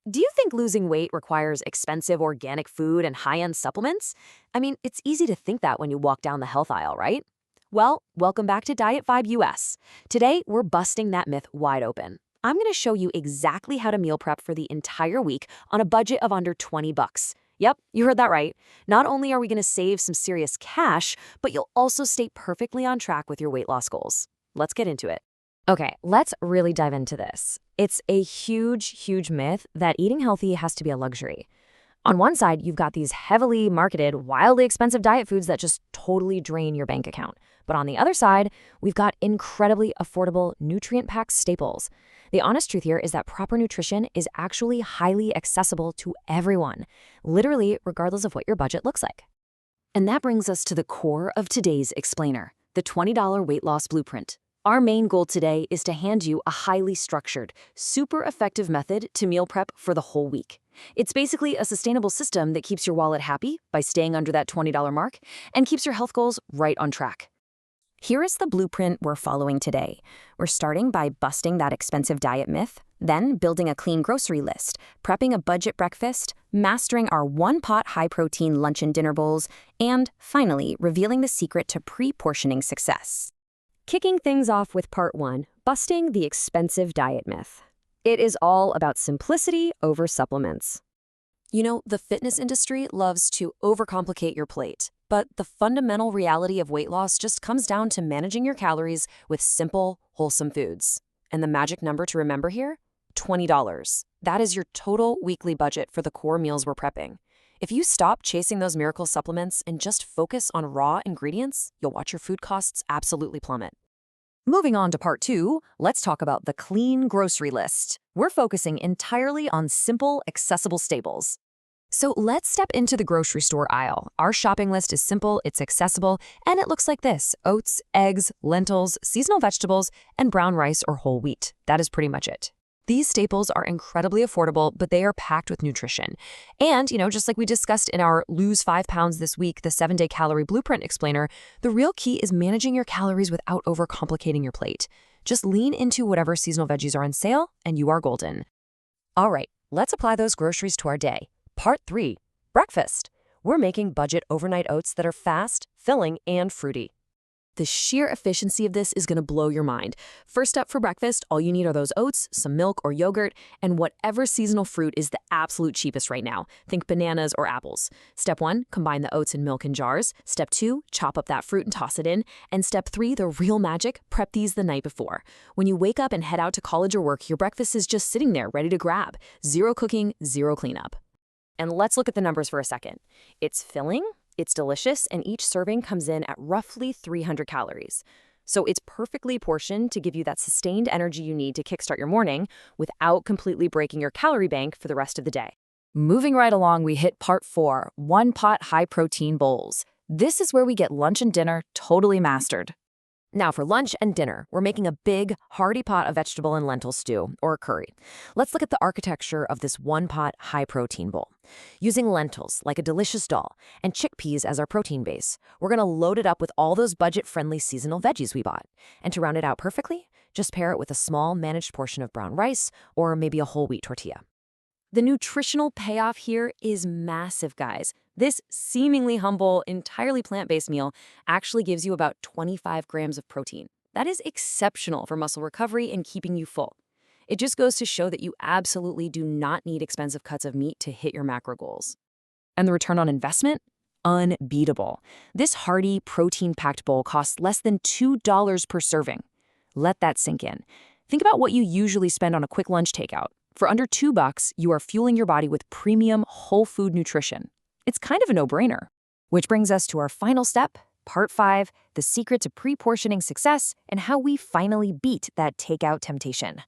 Do you think losing weight requires expensive organic food and high-end supplements? I mean, it's easy to think that when you walk down the health aisle, right? Well, welcome back to DietVibe US. Today, we're busting that myth wide open. I'm going to show you exactly how to meal prep for the entire week on a budget of under 20 bucks. Yep, you heard that right. Not only are we going to save some serious cash, but you'll also stay perfectly on track with your weight loss goals. Let's get into it. Okay, let's really dive into this. It's a huge myth that eating healthy has to be a luxury. On one side, you've got these heavily marketed, wildly expensive diet foods that just totally drain your bank account. But on the other side, we've got incredibly affordable, nutrient-packed staples. The honest truth here is that proper nutrition is actually highly accessible to everyone, literally regardless of what your budget looks like. And that brings us to the core of today's explainer, the $20 weight loss blueprint. Our main goal today is to hand you a highly structured, super effective method to meal prep for the whole week. It's basically a sustainable system that keeps your wallet happy by staying under that $20 mark and keeps your health goals right on track. Here is the blueprint we're following today. We're starting by busting that expensive diet myth, then building a clean grocery list, prepping a budget breakfast, mastering our one-pot high-protein lunch and dinner bowls, and finally revealing the secret to pre-portioning success. Kicking things off with part 1, busting the expensive diet myth. It is all about simplicity over supplements. You know, the fitness industry loves to overcomplicate your plate, but the fundamental reality of weight loss just comes down to managing your calories with simple, wholesome foods. And the magic number to remember here? $20. That is your total weekly budget for the core meals we're prepping. If you stop chasing those miracle supplements and just focus on raw ingredients, you'll watch your food costs absolutely plummet. Moving on to part 2, let's talk about the clean grocery list. We're focusing entirely on simple, accessible staples. So let's step into the grocery store aisle. Our shopping list is simple, it's accessible, and it looks like this: oats, eggs, lentils, seasonal vegetables, and brown rice or whole wheat. That is pretty much it. These staples are incredibly affordable, but they are packed with nutrition. And, just like we discussed in our Lose 5 Pounds This Week, the 7-Day Calorie Blueprint explainer, the real key is managing your calories without overcomplicating your plate. Just lean into whatever seasonal veggies are on sale, and you are golden. All right, let's apply those groceries to our day. Part 3, breakfast. We're making budget overnight oats that are fast, filling, and fruity. The sheer efficiency of this is going to blow your mind. First up for breakfast, all you need are those oats, some milk or yogurt, and whatever seasonal fruit is the absolute cheapest right now. Think bananas or apples. Step 1, combine the oats and milk in jars. Step 2, chop up that fruit and toss it in. And step 3, the real magic, prep these the night before. When you wake up and head out to college or work, your breakfast is just sitting there ready to grab. Zero cooking, zero cleanup. And let's look at the numbers for a second. It's filling, it's delicious, and each serving comes in at roughly 300 calories. So it's perfectly portioned to give you that sustained energy you need to kickstart your morning without completely breaking your calorie bank for the rest of the day. Moving right along, we hit part 4, one-pot high-protein bowls. This is where we get lunch and dinner totally mastered. Now for lunch and dinner, we're making a big, hearty pot of vegetable and lentil stew, or curry. Let's look at the architecture of this one-pot high-protein bowl. Using lentils, like a delicious dal, and chickpeas as our protein base, we're going to load it up with all those budget-friendly seasonal veggies we bought. And to round it out perfectly, just pair it with a small, managed portion of brown rice, or maybe a whole wheat tortilla. The nutritional payoff here is massive, guys. This seemingly humble, entirely plant-based meal actually gives you about 25 grams of protein. That is exceptional for muscle recovery and keeping you full. It just goes to show that you absolutely do not need expensive cuts of meat to hit your macro goals. And the return on investment? Unbeatable. This hearty, protein-packed bowl costs less than $2 per serving. Let that sink in. Think about what you usually spend on a quick lunch takeout. For under $2, you are fueling your body with premium, whole food nutrition. It's kind of a no-brainer. Which brings us to our final step, part 5, the secret to pre-portioning success and how we finally beat that takeout temptation.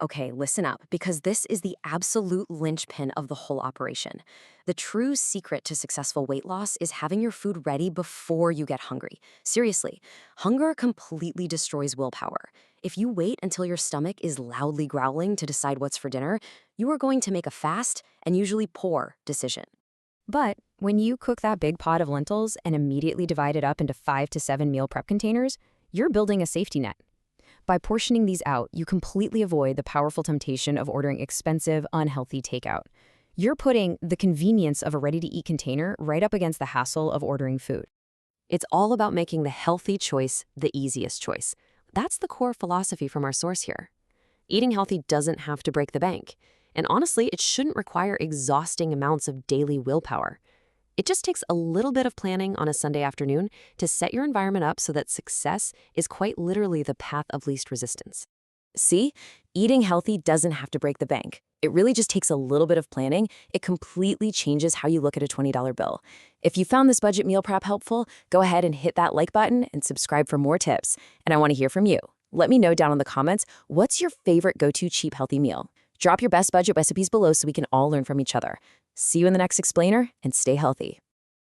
Okay, listen up, because this is the absolute linchpin of the whole operation. The true secret to successful weight loss is having your food ready before you get hungry. Seriously, hunger completely destroys willpower. If you wait until your stomach is loudly growling to decide what's for dinner, you are going to make a fast and usually poor decision. But when you cook that big pot of lentils and immediately divide it up into 5 to 7 meal prep containers, you're building a safety net. By portioning these out, you completely avoid the powerful temptation of ordering expensive, unhealthy takeout. You're putting the convenience of a ready-to-eat container right up against the hassle of ordering food. It's all about making the healthy choice the easiest choice. That's the core philosophy from our source here. Eating healthy doesn't have to break the bank. And honestly, it shouldn't require exhausting amounts of daily willpower. It just takes a little bit of planning on a Sunday afternoon to set your environment up so that success is quite literally the path of least resistance. See, eating healthy doesn't have to break the bank. It really just takes a little bit of planning. It completely changes how you look at a $20 bill. If you found this budget meal prep helpful, go ahead and hit that like button and subscribe for more tips. And I want to hear from you. Let me know down in the comments, what's your favorite go-to cheap healthy meal? Drop your best budget recipes below so we can all learn from each other. See you in the next explainer, and stay healthy.